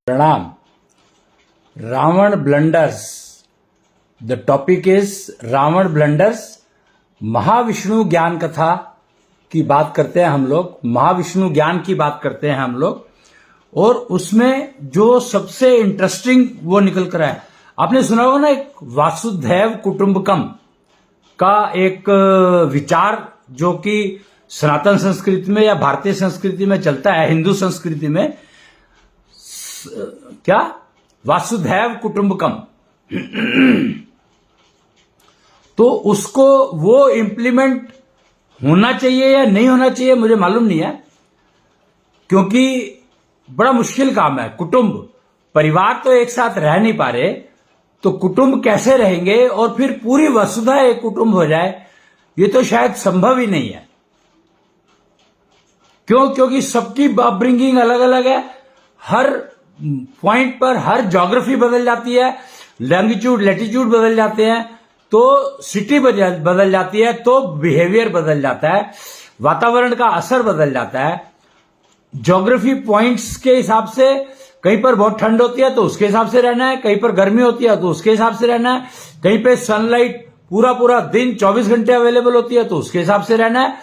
प्रणाम। Ravan blunders. The topic is Ravan blunders. Mahavishnu ज्ञान कथा की बात करते हैं हम लोग, महाविष्णु ज्ञान की बात करते हैं हम लोग, और उसमें जो सबसे इंटरेस्टिंग वो निकल कर आया। आपने सुना होगा ना, एक वासुदैव कुटुंबकम का एक विचार जो कि सनातन संस्कृति में या भारतीय संस्कृति में चलता है, हिंदू संस्कृति में, क्या वासुदैव कुटुंबकम। तो उसको वो इंप्लीमेंट होना चाहिए या नहीं होना चाहिए मुझे मालूम नहीं है, क्योंकि बड़ा मुश्किल काम है। कुटुंब परिवार तो एक साथ रह नहीं पा रहे, तो कुटुंब कैसे रहेंगे और फिर पूरी वसुधा एक कुटुंब हो जाए, ये तो शायद संभव ही नहीं है। क्यों? क्योंकि सबकी अपब्रिंगिंग अलग अलग है, हर पॉइंट पर हर ज्योग्राफी बदल जाती है, लैंगिट्यूड लैटिट्यूड बदल जाते हैं, तो सिटी बदल जाती है, तो बिहेवियर बदल जाता है, वातावरण का असर बदल जाता है। ज्योग्राफी पॉइंट्स के हिसाब से कहीं पर बहुत ठंड होती है तो उसके हिसाब से रहना है, कहीं पर गर्मी होती है तो उसके हिसाब से रहना है, कहीं पे सनलाइट पूरा दिन 24 घंटे अवेलेबल होती है तो उसके हिसाब से रहना है,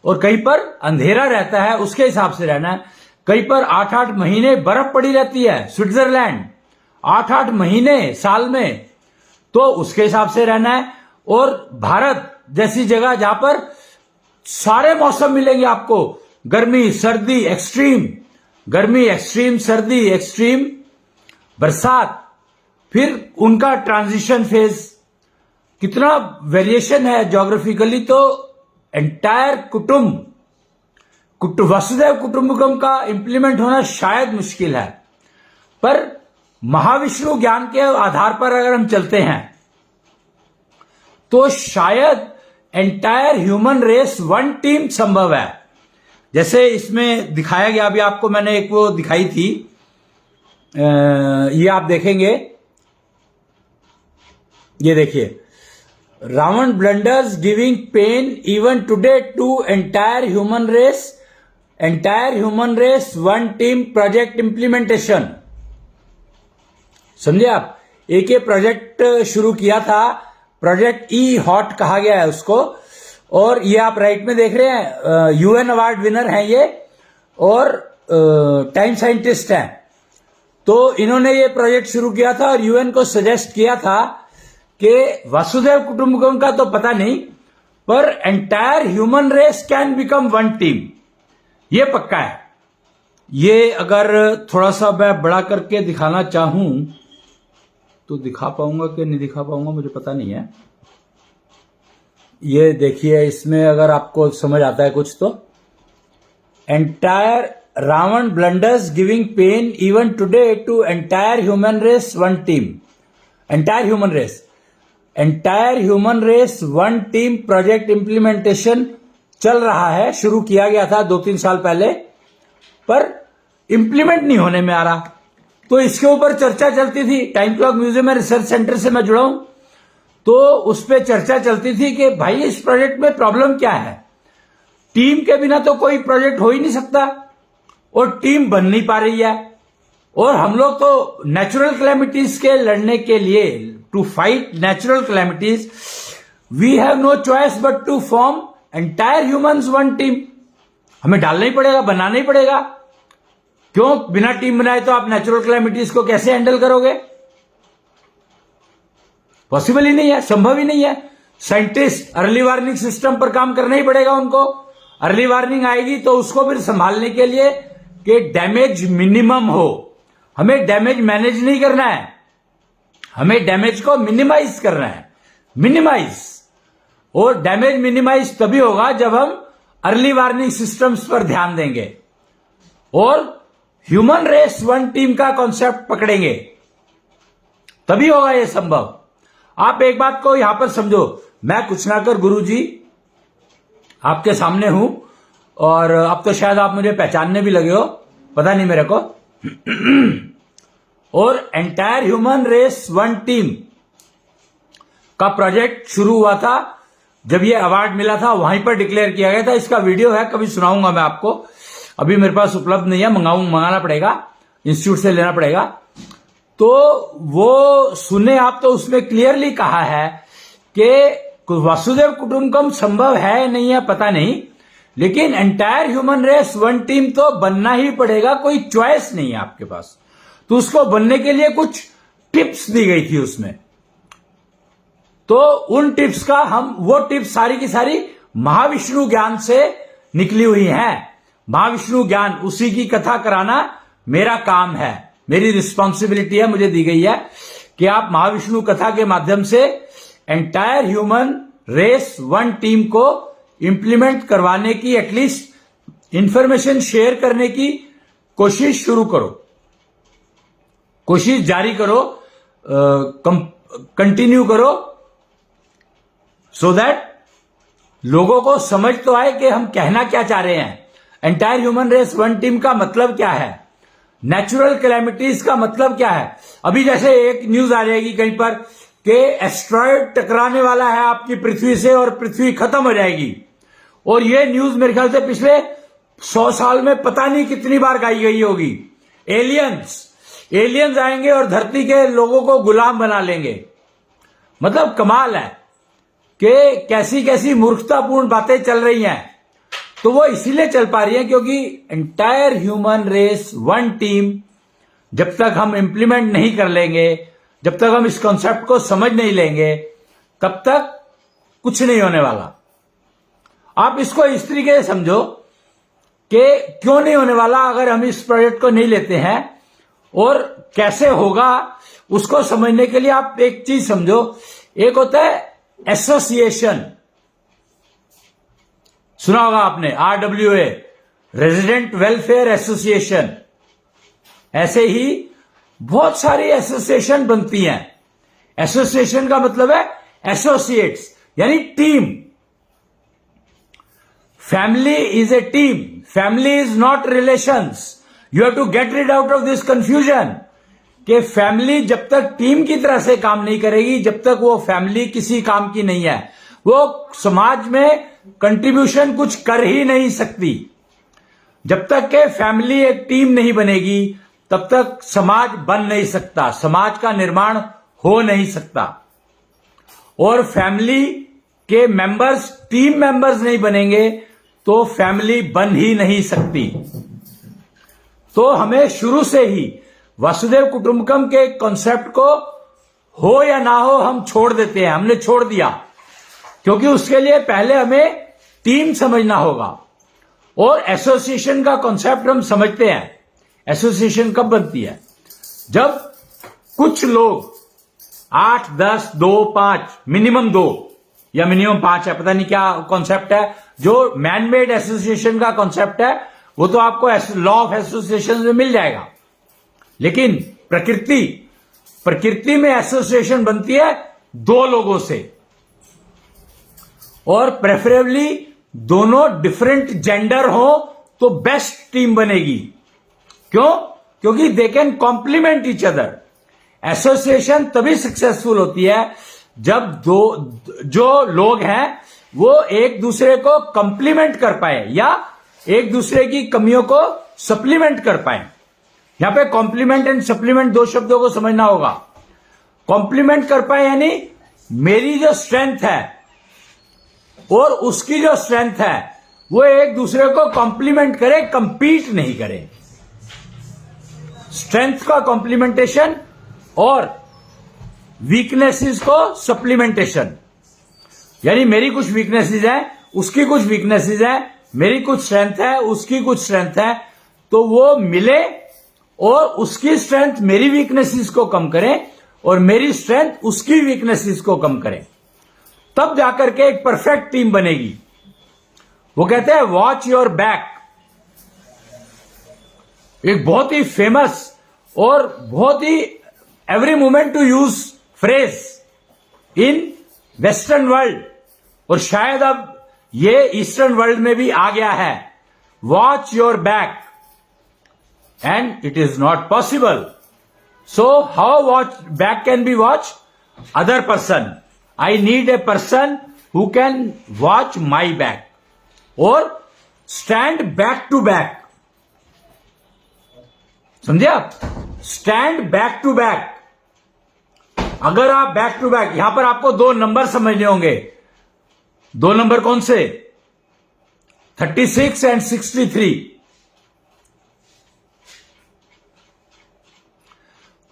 और कहीं पर अंधेरा रहता है उसके हिसाब से रहना है। कहीं पर 8-8 महीने बर्फ पड़ी रहती है, स्विट्जरलैंड 8-8 महीने साल में, तो उसके हिसाब से रहना है। और भारत जैसी जगह जहां पर सारे मौसम मिलेंगे आपको, गर्मी सर्दी एक्सट्रीम, गर्मी एक्सट्रीम, सर्दी एक्सट्रीम, बरसात, फिर उनका ट्रांजिशन फेज, कितना वेरिएशन है ज्योग्राफिकली। तो एंटायर कुटुंब वसुदैव कुटुंबकम का इंप्लीमेंट होना शायद मुश्किल है, पर महाविष्णु ज्ञान के आधार पर अगर हम चलते हैं तो शायद entire human race one team संभव है। जैसे इसमें दिखाया गया, अभी आपको मैंने एक वो दिखाई थी, ये आप देखेंगे, ये देखिए, Ravan blunders giving pain even today to entire human race one team project implementation. समझे आप? एक ये प्रोजेक्ट शुरू किया था, प्रोजेक्ट ई हॉट कहा गया है उसको, और ये आप राइट में देख रहे हैं, यूएन अवार्ड विनर हैं ये, और टाइम साइंटिस्ट हैं। तो इन्होंने ये प्रोजेक्ट शुरू किया था और यूएन को सजेस्ट किया था कि वसुदैव कुटुंबकम का तो पता नहीं, पर entire human race can become one team, ये पक्का है। ये अगर थोड़ा सा मैं बड़ा करके दिखाना चाहूं तो दिखा पाऊंगा कि नहीं दिखा पाऊंगा मुझे पता नहीं है। ये देखिए, इसमें अगर आपको समझ आता है कुछ तो, entire Ravan blunders giving pain even today to entire human race one team, entire human race one team project implementation चल रहा है। शुरू किया गया था 2-3 साल पहले, पर इंप्लीमेंट नहीं होने में आ रहा। तो इसके ऊपर चर्चा चलती थी, time clock museum research centre से मैं जुड़ा हूं, तो उस पर चर्चा चलती थी कि भाई इस प्रोजेक्ट में प्रॉब्लम क्या है, टीम के बिना तो कोई प्रोजेक्ट हो ही नहीं सकता, और टीम बन नहीं पा रही है। और हम लोग तो नेचुरल कैलेमिटीज के लड़ने के लिए, to fight natural calamities, we have no choice but to form entire humans one team. हमें डालना ही पड़ेगा, बनाना ही पड़ेगा। क्यों? बिना टीम बनाए तो आप नेचुरल कैलेमिटीज को कैसे हैंडल करोगे? पॉसिबल ही नहीं है, संभव ही नहीं है। साइंटिस्ट अर्ली वार्निंग सिस्टम पर काम करना ही पड़ेगा उनको। अर्ली वार्निंग आएगी तो उसको फिर संभालने के लिए कि डैमेज मिनिमम हो। हमें डैमेज मैनेज नहीं करना है, हमें डैमेज को मिनिमाइज करना है, मिनिमाइज। और डैमेज मिनिमाइज तभी होगा जब हम अर्ली वार्निंग सिस्टम्स पर ध्यान देंगे और ह्यूमन रेस वन टीम का कॉन्सेप्ट पकड़ेंगे, तभी होगा यह संभव। आप एक बात को यहां पर समझो, मैं कुछ ना कर गुरुजी आपके सामने हूं, और अब तो शायद आप मुझे पहचानने भी लगे हो, पता नहीं मेरे को। और entire human race one team का प्रोजेक्ट शुरू हुआ था, जब ये अवार्ड मिला था वहीं पर डिक्लेयर किया गया था। इसका वीडियो है, कभी सुनाऊंगा मैं आपको, अभी मेरे पास उपलब्ध नहीं है, मंगाना पड़ेगा। इंस्टीट्यूट से लेना पड़ेगा। तो वो सुने आप, तो उसमें क्लियरली कहा है कि वसुधैव कुटुंबकम संभव है नहीं है पता नहीं, लेकिन entire human race one team तो बनना ही पड़ेगा, कोई चॉइस नहीं है आपके पास। तो उसको बनने के लिए कुछ टिप्स दी गई थी उसमें। तो उन टिप्स का वो टिप्स सारी की सारी महाविष्णु ज्ञान से निकली हुई हैं। महाविष्णु ज्ञान, उसी की कथा कराना मेरा काम है, मेरी रिस्पॉन्सिबिलिटी है, मुझे दी गई है कि आप महाविष्णु कथा के माध्यम से entire human race one team को इंप्लीमेंट करवाने की, एटलीस्ट इंफॉर्मेशन शेयर करने की कोशिश शुरू करो, कोशिश जारी करो, कंटिन्यू करो, सो दैट लोगों को समझ तो आए कि हम कहना क्या चाह रहे हैं। Entire human race one team का मतलब क्या है, नेचुरल कैलेमिटीज का मतलब क्या है। अभी जैसे एक न्यूज आ जाएगी कहीं पर कि एस्ट्रॉयड टकराने वाला है आपकी पृथ्वी से और पृथ्वी खत्म हो जाएगी, और ये न्यूज मेरे ख्याल से पिछले 100 साल में पता नहीं कितनी बार गाई गई होगी। एलियंस आएंगे और धरती के लोगों को गुलाम बना लेंगे। मतलब कमाल है कि कैसी कैसी मूर्खतापूर्ण बातें चल रही हैं। तो वो इसीलिए चल पा रही है क्योंकि entire human race one team जब तक हम इंप्लीमेंट नहीं कर लेंगे, जब तक हम इस कॉन्सेप्ट को समझ नहीं लेंगे, तब तक कुछ नहीं होने वाला। आप इसको इस तरीके से समझो कि क्यों नहीं होने वाला अगर हम इस प्रोजेक्ट को नहीं लेते हैं, और कैसे होगा उसको समझने के लिए आप एक चीज समझो। एक होता है एसोसिएशन, सुना होगा आपने, RWA, रेजिडेंट वेलफेयर एसोसिएशन। ऐसे ही बहुत सारी एसोसिएशन बनती हैं। एसोसिएशन का मतलब है एसोसिएट्स, यानी team. Family is a team, family is not relations. You have to get rid out of this confusion कि फैमिली जब तक टीम की तरह से काम नहीं करेगी, जब तक वो फैमिली किसी काम की नहीं है, वो समाज में कंट्रीब्यूशन कुछ कर ही नहीं सकती। जब तक के फैमिली एक टीम नहीं बनेगी, तब तक समाज बन नहीं सकता, समाज का निर्माण हो नहीं सकता। और फैमिली के मेंबर्स टीम मेंबर्स नहीं बनेंगे तो फैमिली बन ही नहीं सकती। तो हमें शुरू से ही वसुधैव कुटुंबकम के कॉन्सेप्ट को हो या ना हो हम छोड़ देते हैं, हमने छोड़ दिया, क्योंकि उसके लिए पहले हमें टीम समझना होगा। और एसोसिएशन का कॉन्सेप्ट हम समझते हैं। एसोसिएशन कब बनती है? जब कुछ लोग 8, 10, 2, 5, मिनिमम 2 या मिनिमम 5 है, पता नहीं क्या कॉन्सेप्ट है, जो मैन मेड एसोसिएशन का कॉन्सेप्ट है वो तो आपको लॉ ऑफ एसोसिएशन में मिल जाएगा। लेकिन प्रकृति में एसोसिएशन बनती है 2 लोगों से, और प्रेफरेबली दोनों डिफरेंट जेंडर हो तो बेस्ट टीम बनेगी। क्यों? क्योंकि they can complement each other. Association तभी सक्सेसफुल होती है जब जो लोग हैं वो एक दूसरे को कॉम्प्लीमेंट कर पाए या एक दूसरे की कमियों को सप्लीमेंट कर पाए। यहां पे कॉम्प्लीमेंट एंड सप्लीमेंट 2 शब्दों को समझना होगा। कॉम्प्लीमेंट कर पाए यानी मेरी जो स्ट्रेंथ है और उसकी जो स्ट्रेंथ है वो एक दूसरे को कॉम्प्लीमेंट करे, कंपीट नहीं करे। स्ट्रेंथ का कॉम्प्लीमेंटेशन और वीकनेसेस को सप्लीमेंटेशन, यानी मेरी कुछ वीकनेसेस है, उसकी कुछ वीकनेसेस है, मेरी कुछ स्ट्रेंथ है, उसकी कुछ स्ट्रेंथ है, तो वो मिले और उसकी स्ट्रेंथ मेरी वीकनेसेस को कम करें और मेरी स्ट्रेंथ उसकी वीकनेसेस को कम करें, तब जाकर के एक परफेक्ट टीम बनेगी। वो कहते हैं वॉच योर बैक, एक बहुत ही फेमस और बहुत ही every moment to use phrase in western world, और शायद अब ये ईस्टर्न वर्ल्ड में भी आ गया है। Watch your back and it is not possible. So how watch back can be watch? Other person. I need a person who can watch my back और स्टैंड बैक टू बैक। समझे आप? Stand back to back. अगर आप back to back, यहां पर आपको दो number समझने होंगे। दो नंबर कौन से? 36 एंड 63।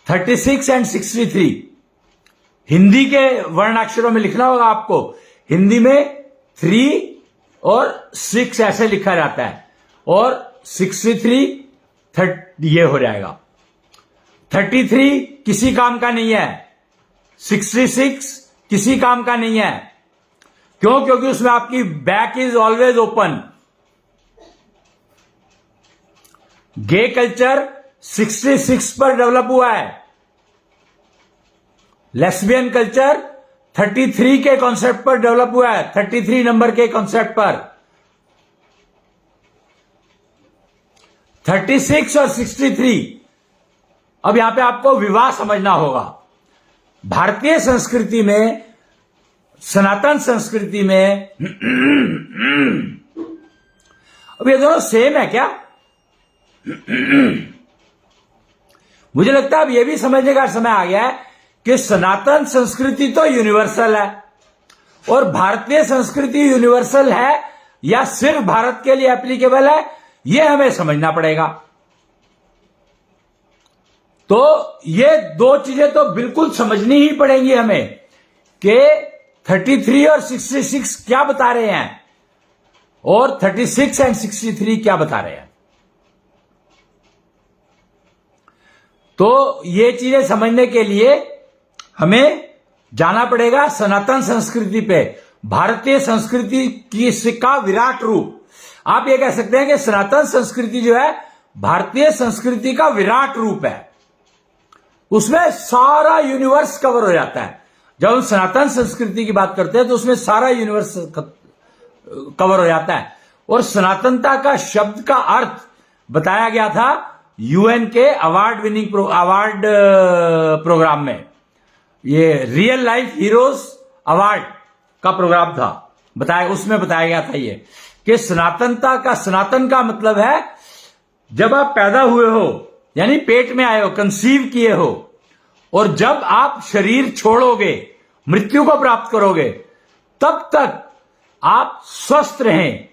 36 एंड 63 हिंदी के वर्णाक्षरों में लिखना होगा आपको। हिंदी में 3 और 6 ऐसे लिखा जाता है, और 63 ये हो जाएगा। 33 किसी काम का नहीं है, 66 किसी काम का नहीं है। क्यों? क्योंकि उसमें आपकी back is always open. Gay culture 66 पर डेवलप हुआ है। लेस्बियन कल्चर 33 के कॉन्सेप्ट पर डेवलप हुआ है, 33 नंबर के कॉन्सेप्ट पर। 36 और 63। अब यहां पे आपको विवाह समझना होगा। भारतीय संस्कृति में, सनातन संस्कृति में अब ये दोनों सेम है क्या? मुझे लगता है अब ये भी समझने का समय आ गया है कि सनातन संस्कृति तो यूनिवर्सल है, और भारतीय संस्कृति यूनिवर्सल है या सिर्फ भारत के लिए एप्लीकेबल है, यह हमें समझना पड़ेगा। तो ये दो चीजें तो बिल्कुल समझनी ही पड़ेंगी हमें कि 33 और 66 क्या बता रहे हैं, और 36 एंड 63 क्या बता रहे हैं। तो ये चीजें समझने के लिए हमें जाना पड़ेगा सनातन संस्कृति पे, भारतीय संस्कृति की का विराट रूप। आप ये कह सकते हैं कि सनातन संस्कृति जो है भारतीय संस्कृति का विराट रूप है। उसमें सारा यूनिवर्स कवर हो जाता है। जब हम सनातन संस्कृति की बात करते हैं तो उसमें सारा यूनिवर्स कवर हो जाता है। और सनातनता का शब्द का अर्थ बताया गया था यूएन के अवार्ड विनिंग अवार्ड प्रोग्राम में। ये रियल लाइफ हीरोज अवार्ड का प्रोग्राम था, उसमें बताया गया था ये कि सनातनता का, सनातन का मतलब है जब आप पैदा हुए हो, यानी पेट में आए हो, कंसीव किए हो, और जब आप शरीर छोड़ोगे, मृत्यु को प्राप्त करोगे, तब तक आप स्वस्थ रहें,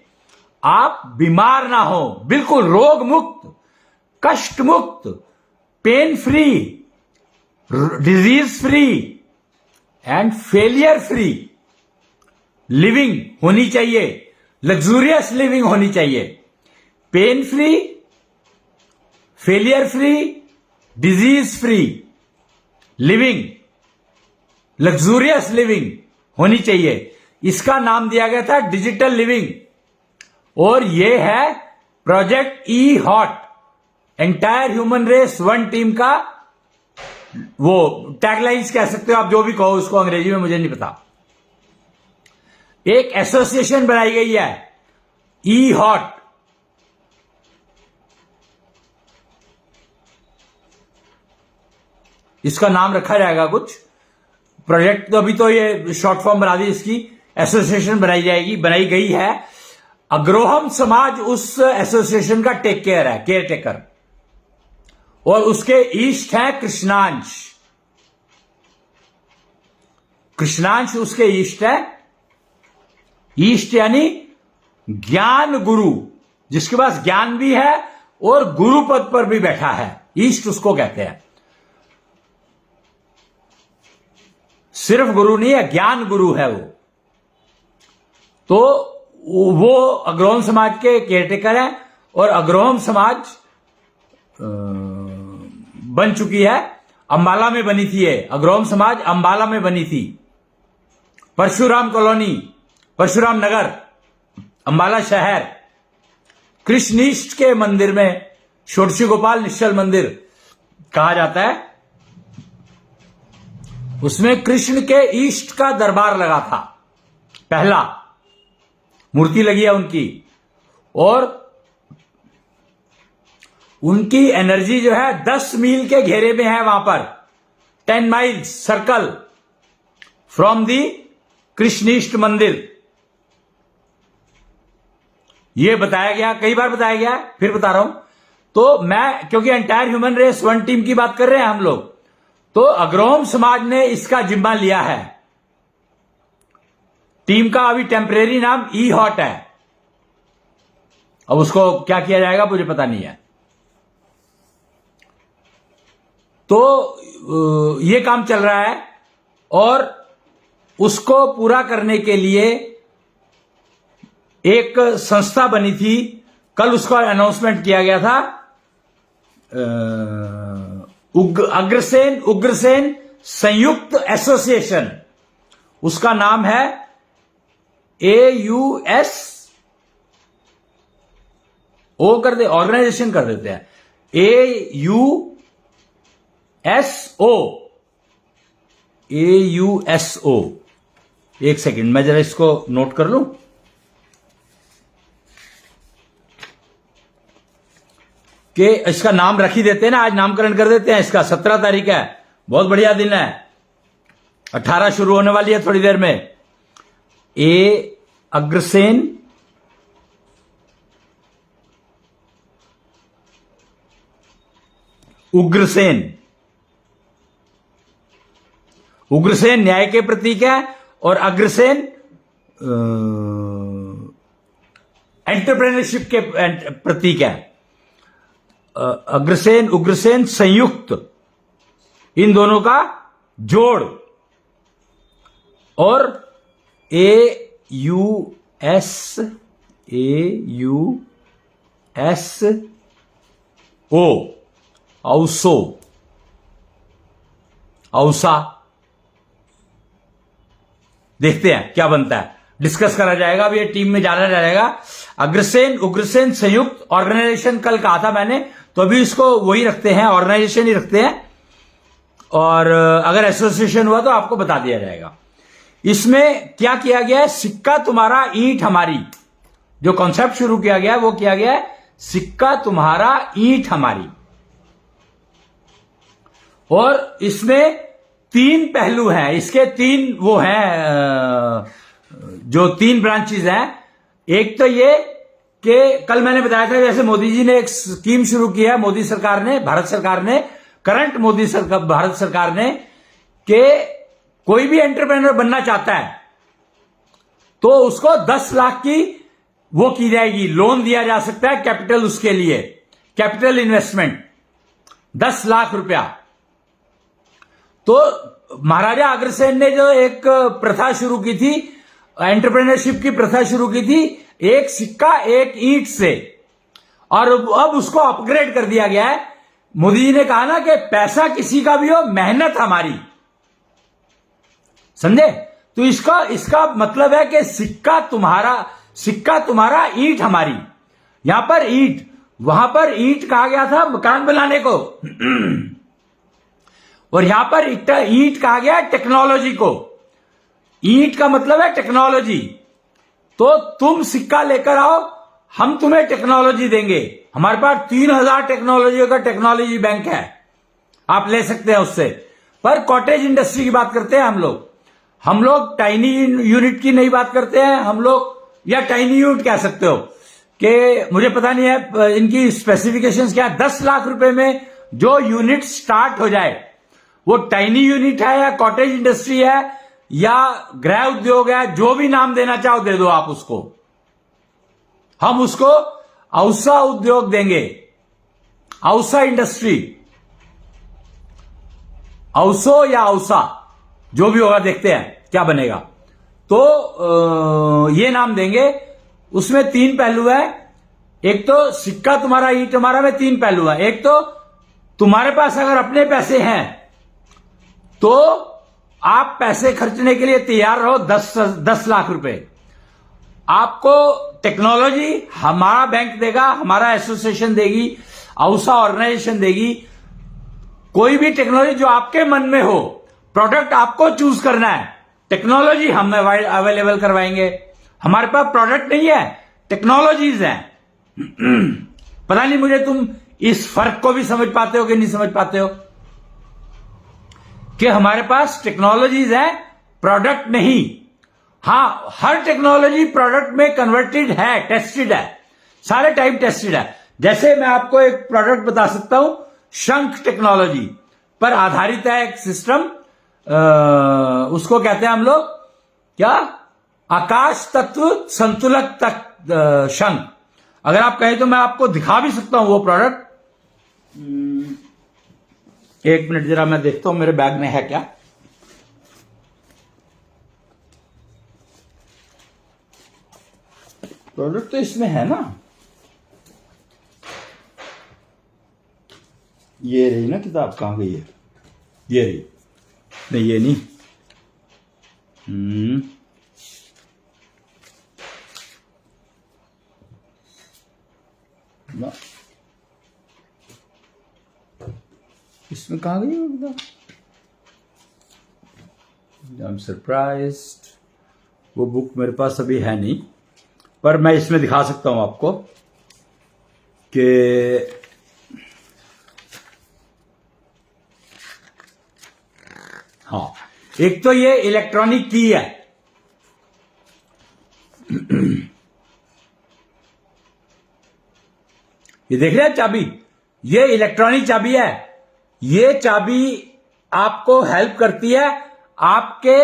आप बीमार ना हो, बिल्कुल रोग मुक्त, कष्ट मुक्त, pain free, disease free and failure free living होनी चाहिए, लग्जूरियस लिविंग होनी चाहिए। Pain free, failure free, disease free living, luxurious living होनी चाहिए। इसका नाम दिया गया था डिजिटल लिविंग, और यह है project e hot, entire human race one team का वो टैगलाइंस कह सकते हो आप, जो भी कहो उसको अंग्रेजी में, मुझे नहीं पता। एक एसोसिएशन बनाई गई है ई हॉट, इसका नाम रखा जाएगा कुछ प्रोजेक्ट, तो अभी तो ये शॉर्ट फॉर्म बना दी, इसकी एसोसिएशन बनाई गई है। अग्रोहम समाज उस एसोसिएशन का केयर टेकर, और उसके ईस्ट है कृष्णांश। कृष्णांश उसके ईस्ट है। ईस्ट यानी ज्ञान गुरु, जिसके पास ज्ञान भी है और गुरु पद पर भी बैठा है, ईस्ट उसको कहते हैं। सिर्फ गुरु नहीं है, ज्ञान गुरु है वो। तो वो अग्रोहम समाज के केयरटेकर हैं, और अग्रोहम समाज बन चुकी है, अंबाला में बनी थी ये अग्रोहम समाज, अंबाला में बनी थी, परशुराम कॉलोनी, परशुराम नगर, अंबाला शहर, कृष्णीष्ट के मंदिर में, षोडशी गोपाल निश्चल मंदिर कहा जाता है, उसमें कृष्ण के ईष्ट का दरबार लगा था, पहला मूर्ति लगी है उनकी, और उनकी एनर्जी जो है 10 मील के घेरे में है वहां पर, 10 माइल्स सर्कल फ्रॉम दी कृष्णीष्ट मंदिर। यह बताया गया, कई बार बताया गया, फिर बता रहा हूं तो मैं, क्योंकि entire human race one team की बात कर रहे हैं हम लोग, तो अग्रोम समाज ने इसका जिम्मा लिया है। टीम का अभी टेम्परेरी नाम ई हॉट है, अब उसको क्या किया जाएगा मुझे पता नहीं है। तो ये काम चल रहा है और उसको पूरा करने के लिए एक संस्था बनी थी, कल उसका अनाउंसमेंट किया गया था। उग्रसेन संयुक्त एसोसिएशन, उसका नाम है AUS, ओ कर दे, ऑर्गेनाइजेशन कर देते हैं, AUSO। एक सेकंड मैं जरा इसको नोट कर लूं। कि इसका नाम रख ही देते हैं ना, आज नामकरण कर देते हैं इसका। 17 तारीख है, बहुत बढ़िया दिन है। 18 शुरू होने वाली है थोड़ी देर में। उग्रसेन न्याय के प्रतीक है और अग्रसेन एंटरप्रेन्योरशिप के प्रतीक है। उग्रसेन संयुक्त, इन दोनों का जोड़, और औसा, देखते हैं क्या बनता है, डिस्कस करा जाएगा। अब ये टीम में जाना जाएगा। उग्रसेन संयुक्त ऑर्गेनाइजेशन कल कहा था मैंने, तो अभी इसको वही रखते हैं, ऑर्गेनाइजेशन ही रखते हैं, और अगर एसोसिएशन हुआ तो आपको बता दिया जाएगा। इसमें क्या किया गया है, सिक्का तुम्हारा ईंट हमारी, जो कॉन्सेप्ट शुरू किया गया है वो किया गया है, सिक्का तुम्हारा ईंट हमारी। और इसमें 3 पहलू हैं, इसके 3 वो हैं, जो 3 ब्रांचेस हैं। एक तो ये कि कल मैंने बताया था, जैसे मोदी जी ने एक स्कीम शुरू की है, मोदी सरकार ने, भारत सरकार ने, करंट मोदी सरकार, भारत सरकार ने, कि कोई भी एंटरप्रेन्योर बनना चाहता है तो उसको 10 लाख की वो की जाएगी, लोन दिया जा सकता है, कैपिटल उसके लिए, कैपिटल इन्वेस्टमेंट 10 लाख रुपया। तो महाराजा अग्रसेन ने जो एक प्रथा शुरू की थी, एंटरप्रेन्योरशिप की प्रथा शुरू की थी, एक सिक्का एक ईंट से, और अब उसको अपग्रेड कर दिया गया है। मोदी जी ने कहा ना कि पैसा किसी का भी हो, मेहनत हमारी, समझे? तो इसका मतलब है कि सिक्का तुम्हारा ईंट हमारी। यहां पर ईंट, वहां पर ईंट कहा गया था मकान बनाने को और यहां पर ईंट कहा गया टेक्नोलॉजी को। ईंट का मतलब है टेक्नोलॉजी। तो तुम सिक्का लेकर आओ, हम तुम्हें टेक्नोलॉजी देंगे। हमारे पास 3000 टेक्नोलॉजी का टेक्नोलॉजी बैंक है, आप ले सकते हैं उससे। पर कॉटेज इंडस्ट्री की बात करते हैं हम लोग टाइनी यूनिट की नहीं बात करते हैं हम लोग, या टाइनी यूनिट कह सकते हो, कि मुझे पता नहीं है इनकी स्पेसिफिकेशंस क्या है। 10 लाख रुपए में जो यूनिट स्टार्ट हो जाए, वो टाइनी यूनिट है या कॉटेज इंडस्ट्री है या गृह उद्योग है, जो भी नाम देना चाहो दे दो आप उसको। हम उसको औसा उद्योग देंगे, औसा इंडस्ट्री, औसो या औसा, जो भी होगा देखते हैं क्या बनेगा। तो ये नाम देंगे। उसमें 3 पहलू है। एक तो सिक्का तुम्हारा ईंट हमारा में 3 पहलू है। एक तो तुम्हारे पास अगर अपने पैसे हैं तो आप पैसे खर्चने के लिए तैयार रहो, 10 लाख रुपए आपको टेक्नोलॉजी हमारा बैंक देगा, हमारा एसोसिएशन देगी, औसा ऑर्गेनाइजेशन देगी। कोई भी टेक्नोलॉजी जो आपके मन में हो, प्रोडक्ट आपको चूज करना है, टेक्नोलॉजी हम अवेलेबल करवाएंगे। हमारे पास प्रोडक्ट नहीं है, टेक्नोलॉजीज हैं। पता नहीं मुझे तुम इस फर्क को भी समझ पाते हो कि नहीं समझ पाते हो, कि हमारे पास टेक्नोलॉजीज हैं, प्रोडक्ट नहीं। हां, हर टेक्नोलॉजी प्रोडक्ट में कन्वर्टेड है, टेस्टेड है, सारे टाइप टेस्टेड है। जैसे मैं आपको एक प्रोडक्ट बता सकता हूं, शंख टेक्नोलॉजी पर आधारित है एक सिस्टम, उसको कहते हैं हम लोग क्या, आकाश तत्व संतुलक तक शंख। अगर आप कहें तो मैं आपको दिखा भी सकता हूं वो प्रोडक्ट। एक मिनट जरा मैं देखता हूं मेरे बैग में है क्या। प्रोडक्ट तो इसमें है ना, ये रही ना किताब, कहां गई है, ये रही, नहीं ये नहीं, ना इसमें कहां गई वो किताब, आई एम सरप्राइज्ड, वो बुक मेरे पास अभी है नहीं, पर मैं इसमें दिखा सकता हूं आपको कि हाँ, एक तो ये इलेक्ट्रॉनिक की है, ये देख रहे हैं चाबी, ये इलेक्ट्रॉनिक चाबी है। ये चाबी आपको हेल्प करती है आपके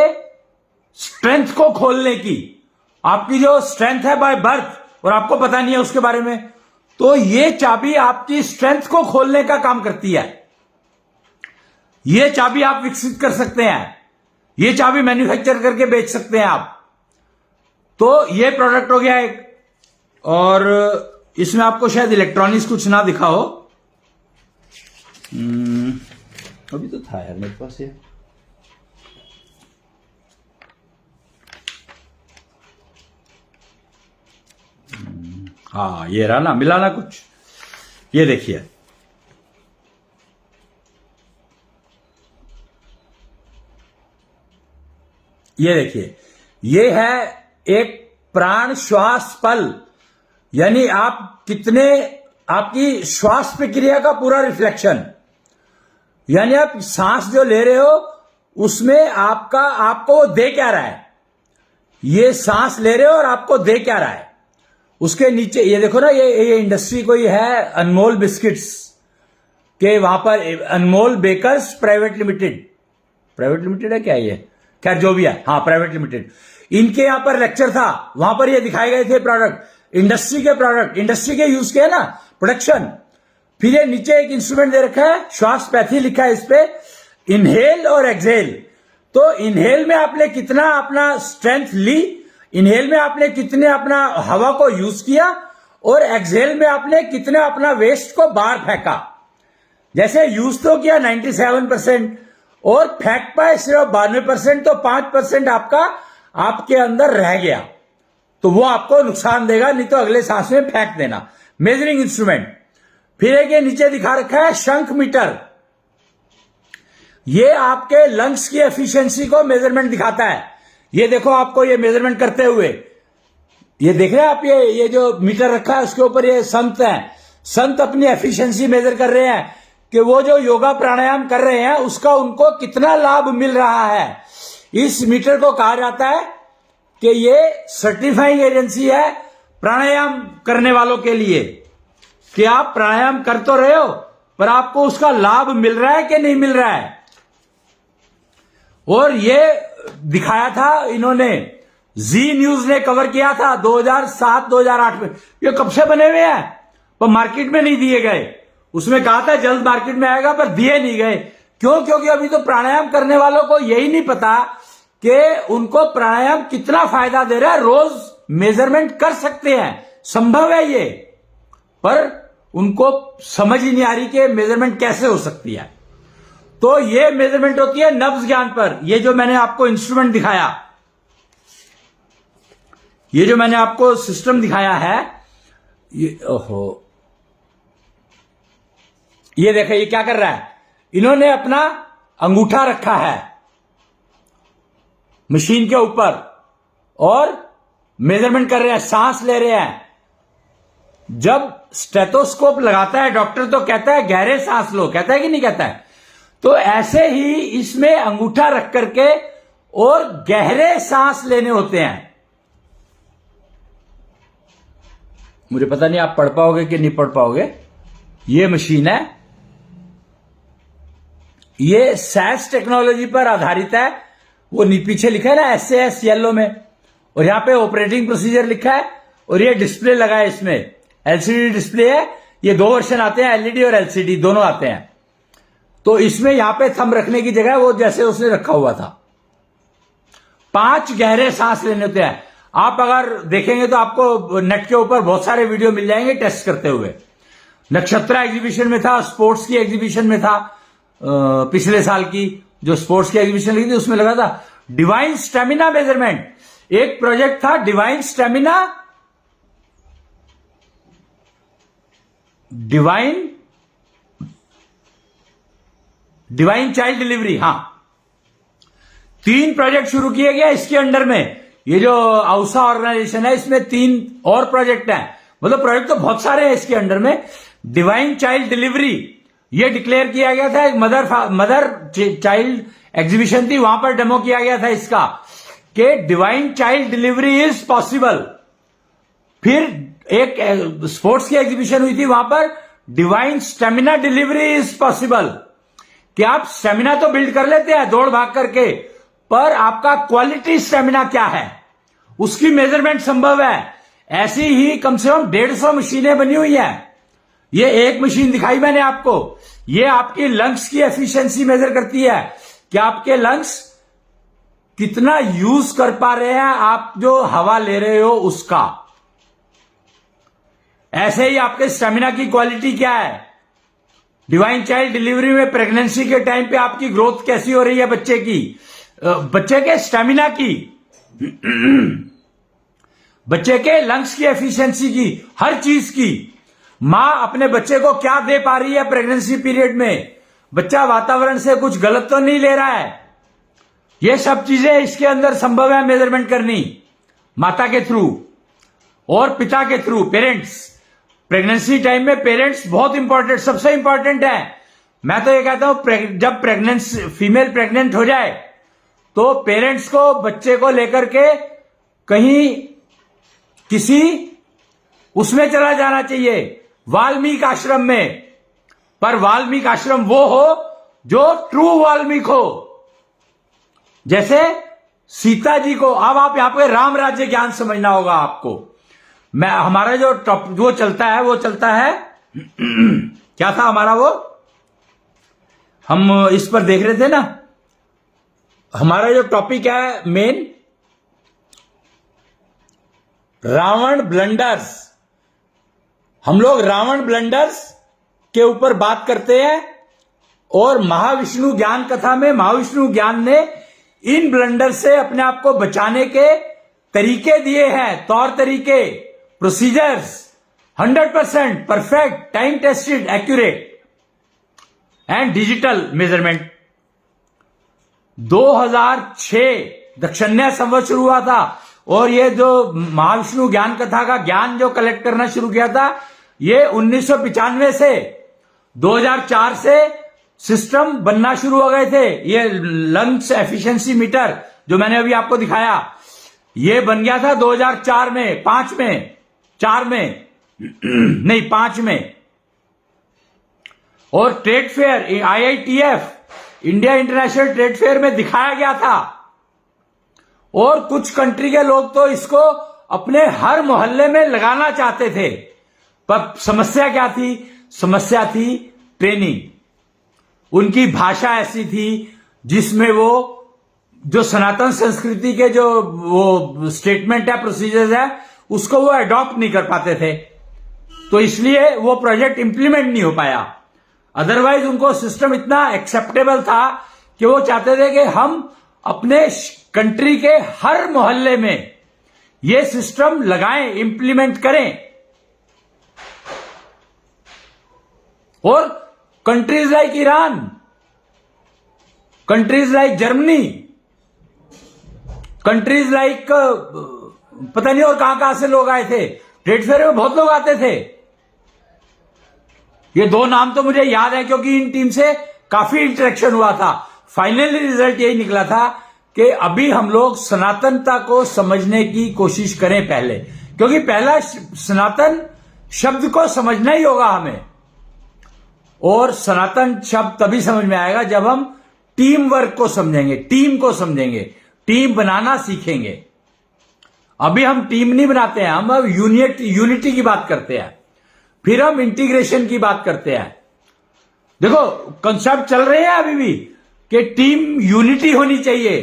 स्ट्रेंथ को खोलने की, आपकी जो स्ट्रेंथ है बाय बर्थ और आपको पता नहीं है उसके बारे में, तो ये चाबी आपकी स्ट्रेंथ को खोलने का काम करती है। ये चाबी आप विकसित कर सकते हैं, ये चाबी मैन्युफैक्चर करके बेच सकते हैं आप। तो ये प्रोडक्ट हो गया एक, और इसमें आपको शायद इलेक्ट्रॉनिक्स कुछ ना दिखा हो, अभी तो था यार मेरे पास ये, हाँ ये रहा ना, मिला ना कुछ, ये देखिए, ये देखिए, ये है एक प्राण श्वास पल, यानी आप कितने, आपकी श्वास प्रक्रिया का पूरा रिफ्लेक्शन, यानी आप सांस जो ले रहे हो उसमें आपको वो दे क्या रहा है, ये सांस ले रहे हो और आपको दे क्या रहा है। उसके नीचे ये देखो ना, ये इंडस्ट्री कोई है अनमोल बिस्किट्स के, वहां पर अनमोल बेकर्स प्राइवेट लिमिटेड है क्या ये, खैर जो भी है, हाँ प्राइवेट लिमिटेड, इनके यहां पर लेक्चर था, वहां पर ये दिखाए गए थे प्रोडक्ट, इंडस्ट्री के यूज के है ना, प्रोडक्शन। फिर ये नीचे एक इंस्ट्रूमेंट दे रखा है, श्वास पैथी लिखा है इस पे, इनहेल और एक्सहेल। तो इनहेल में आपने कितना अपना स्ट्रेंथ ली, इनहेल में आपने कितने अपना हवा को यूज किया, और एक्सहेल में आपने कितने अपना वेस्ट को बाहर फेंका। जैसे यूज तो किया 97% और फेंक पाए सिर्फ 92%, तो 5% आपके अंदर रह गया, तो वो आपको नुकसान देगा, नहीं तो अगले सांस में फेंक देना। Measuring instrument. फिर एक ये नीचे दिखा रखा है शंख मीटर, ये आपके लंग्स की एफिशिएंसी को मेजरमेंट दिखाता है। ये देखो आपको ये मेजरमेंट करते हुए, ये देख रहे हैं आप, ये जो मीटर रखा है उसके ऊपर ये संत हैं, संत अपनी एफिशिएंसी मेजर कर रहे हैं कि वो जो योगा प्राणायाम कर रहे हैं उसका उनको कितना लाभ मिल रहा है। इस मीटर को कहा जाता है कि ये सर्टिफाइंग एजेंसी है प्राणायाम करने वालों के लिए, कि आप प्राणायाम कर तो रहे हो पर आपको उसका लाभ मिल रहा है कि नहीं मिल रहा है। और ये दिखाया था इन्होंने, जी न्यूज ने कवर किया था 2007-2008 में। ये कब से बने हुए हैं पर मार्केट में नहीं दिए गए, उसमें कहा था जल्द मार्केट में आएगा पर दिए नहीं गए। क्यों? क्योंकि अभी तो प्राणायाम करने वालों को यही नहीं पता कि उनको प्राणायाम कितना फायदा दे रहा है। रोज मेजरमेंट कर सकते हैं, संभव है ये, पर उनको समझ ही नहीं आ रही कि मेजरमेंट कैसे हो सकती है। तो ये मेजरमेंट होती है नब्ज ज्ञान पर। ये जो मैंने आपको इंस्ट्रूमेंट दिखाया, ये जो मैंने आपको सिस्टम दिखाया है, ये ओहो, ये देखिए ये क्या कर रहा है, इन्होंने अपना अंगूठा रखा है मशीन के ऊपर और मेजरमेंट कर रहे हैं, सांस ले रहे हैं। जब स्टेथोस्कोप लगाता है डॉक्टर तो कहता है गहरे सांस लो, कहता है कि नहीं कहता है? तो ऐसे ही इसमें अंगूठा रख करके और गहरे सांस लेने होते हैं। मुझे पता नहीं आप पढ़ पाओगे कि नहीं पढ़ पाओगे। ये मशीन है, ये सैस टेक्नोलॉजी पर आधारित है। वो पीछे लिखा है ना SAS येलो में, और यहां पे ऑपरेटिंग प्रोसीजर लिखा है, और ये डिस्प्ले लगा है, इसमें LCD डिस्प्ले है। ये 2 वर्जन आते हैं, LED और LCD दोनों आते हैं। तो इसमें यहां पे थंब रखने की जगह वो जैसे उसने रखा हुआ था। 5 गहरे सांस लेने होते हैं। आप अगर देखेंगे तो आपको नेट के ऊपर बहुत सारे वीडियो मिल जाएंगे टेस्ट करते हुए। नक्षत्रा एग्जीबिशन में था, स्पोर्ट्स की एग्जीबिशन में था, पिछले साल की जो स्पोर्ट्स की एग्जीबिशन लगी थी उसमें लगा था डिवाइन स्टेमिना मेजरमेंट। एक प्रोजेक्ट था divine stamina, divine child delivery. हां, 3 प्रोजेक्ट शुरू किए गए इसके अंडर में। ये जो आउसा ऑर्गेनाइजेशन है इसमें 3 और प्रोजेक्ट हैं, मतलब प्रोजेक्ट तो बहुत सारे हैं इसके अंडर में। डिवाइन चाइल्ड डिलीवरी ये डिक्लेयर किया गया था। एक मदर चाइल्ड एग्जीबिशन थी, वहां पर डेमो किया गया था इसका कि divine child delivery is possible. फिर एक स्पोर्ट्स की एग्जीबिशन हुई थी, वहां पर divine stamina delivery is possible, कि आप स्टेमिना तो बिल्ड कर लेते हैं दौड़ भाग करके, पर आपका क्वालिटी स्टेमिना क्या है उसकी मेजरमेंट संभव है। ऐसी ही कम से कम 150 मशीनें बनी हुई हैं। ये एक मशीन दिखाई मैंने आपको, ये आपकी लंग्स की एफिशिएंसी मेजर करती है कि आपके लंग्स कितना यूज कर पा रहे हैं, आप जो हवा ले रहे हो उसका। ऐसे ही आपके स्टेमिना की क्वालिटी क्या है। डिवाइन चाइल्ड डिलीवरी में प्रेगनेंसी के टाइम पे आपकी ग्रोथ कैसी हो रही है बच्चे की, बच्चे के स्टेमिना की, बच्चे के लंग्स की एफिशिएंसी की, हर चीज की। मां अपने बच्चे को क्या दे पा रही है प्रेगनेंसी पीरियड में, बच्चा वातावरण से कुछ गलत तो नहीं ले रहा है। ये सब चीजें इसके अंदर संभव है मेजरमेंट करनी, माता के थ्रू और पिता के थ्रू, पेरेंट्स। प्रेगनेंसी टाइम में पेरेंट्स बहुत इंपॉर्टेंट, सबसे इंपॉर्टेंट है। मैं तो ये कहता हूं जब फीमेल प्रेग्नेंट हो जाए तो पेरेंट्स को बच्चे को लेकर के कहीं किसी उसमें चला जाना चाहिए, वाल्मीकि आश्रम में। पर वाल्मीकि आश्रम वो हो जो ट्रू वाल्मीकि हो, जैसे सीता जी को। अब आप यहां पे राम राज्य ज्ञान समझना होगा आपको। हमारा जो चलता है क्या था हमारा, वो हम इस पर देख रहे थे ना, हमारा जो टॉपिक है मेन, रावण ब्लंडर्स। हम लोग रावण ब्लंडर्स के ऊपर बात करते हैं, और महाविष्णु ज्ञान कथा में महाविष्णु ज्ञान ने इन ब्लंडर से अपने आप को बचाने के तरीके दिए हैं, तौर तरीके, procedures, 100% perfect, time tested, accurate and digital measurement. 2006 दक्षिण्य संवत शुरू हुआ था, और ये जो महाविष्णु ज्ञान कथा का ज्ञान जो कलेक्ट करना शुरू किया था, ये 1995 से 2004 से सिस्टम बनना शुरू हो गए थे। ये लंग्स एफिशिएंसी मीटर जो मैंने अभी आपको दिखाया, ये बन गया था 2004 में, 5 में, 4 में नहीं 5 में। और trade fair, IITF India international trade fair में दिखाया गया था, और कुछ कंट्री के लोग तो इसको अपने हर मोहल्ले में लगाना चाहते थे। पर समस्या क्या थी? समस्या थी ट्रेनिंग। उनकी भाषा ऐसी थी जिसमें वो जो सनातन संस्कृति के जो वो स्टेटमेंट है, प्रोसीजर्स है, उसको वो अडॉप्ट नहीं कर पाते थे। तो इसलिए वो प्रोजेक्ट इंप्लीमेंट नहीं हो पाया। अदरवाइज उनको सिस्टम इतना एक्सेप्टेबल था कि वो चाहते थे कि हम अपने कंट्री के हर मोहल्ले में ये सिस्टम लगाएं, इंप्लीमेंट करें। और countries like Iran, countries like Germany, countries like पता नहीं और कहां से लोग आए थे। ट्रेड फेयर में बहुत लोग आते थे। ये 2 नाम तो मुझे याद है क्योंकि इन टीम से काफी इंटरेक्शन हुआ था। फाइनली रिजल्ट यही निकला था कि अभी हम लोग सनातनता को समझने की कोशिश करें पहले, क्योंकि पहला सनातन शब्द को समझना ही होगा हमें, और सनातन शब्द तभी समझ में आएगा जब हम टीम वर्क को समझेंगे, टीम को समझेंगे, टीम बनाना सीखेंगे। अभी हम टीम नहीं बनाते हैं, हम अब यूनिटी की बात करते हैं, फिर हम इंटीग्रेशन की बात करते हैं। देखो कंसेप्ट चल रहे हैं अभी भी कि टीम यूनिटी होनी चाहिए,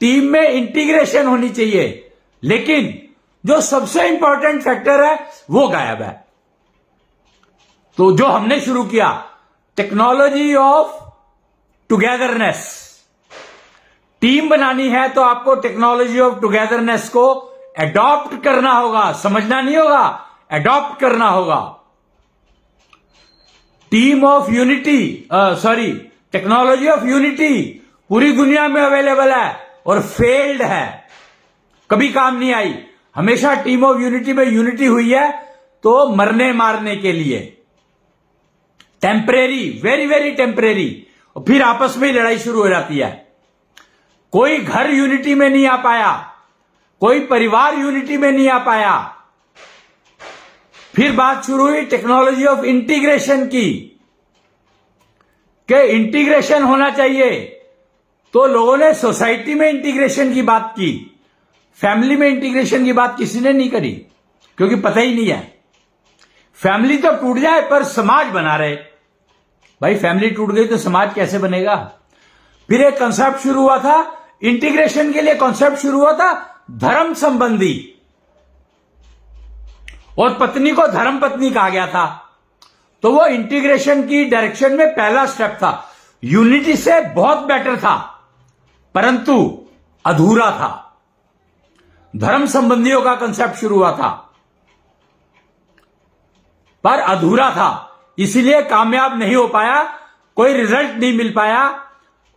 टीम में इंटीग्रेशन होनी चाहिए, लेकिन जो सबसे इंपॉर्टेंट फैक्टर है वो गायब है। तो जो हमने शुरू किया, टेक्नोलॉजी ऑफ टुगेदरनेस, टीम बनानी है तो आपको टेक्नोलॉजी ऑफ टुगेदरनेस को एडॉप्ट करना होगा, समझना नहीं होगा, एडॉप्ट करना होगा। Team of unity technology of unity पूरी दुनिया में अवेलेबल है और फेल्ड है, कभी काम नहीं आई। हमेशा टीम ऑफ यूनिटी में यूनिटी हुई है तो मरने मारने के लिए, टेम्परेरी, वेरी वेरी टेम्परेरी, और फिर आपस में ही लड़ाई शुरू हो जाती है। कोई घर यूनिटी में नहीं आ पाया, कोई परिवार यूनिटी में नहीं आ पाया। फिर बात शुरू हुई टेक्नोलॉजी ऑफ इंटीग्रेशन की, कि इंटीग्रेशन होना चाहिए, तो लोगों ने सोसाइटी में इंटीग्रेशन की बात की, फैमिली में इंटीग्रेशन की बात किसी ने नहीं करी, क्योंकि पता ही नहीं है। फैमिली तो टूट जाए पर समाज बना रहे, भाई फैमिली टूट गई तो समाज कैसे बनेगा। फिर एक कॉन्सेप्ट शुरू हुआ था इंटीग्रेशन के लिए, कॉन्सेप्ट शुरू हुआ था धर्म संबंधी, और पत्नी को धर्म पत्नी कहा गया था, तो वो इंटीग्रेशन की डायरेक्शन में पहला स्टेप था। यूनिटी से बहुत बेटर था, परंतु अधूरा था। धर्म संबंधियों का कंसेप्ट शुरू हुआ था पर अधूरा था, इसलिए कामयाब नहीं हो पाया, कोई रिजल्ट नहीं मिल पाया।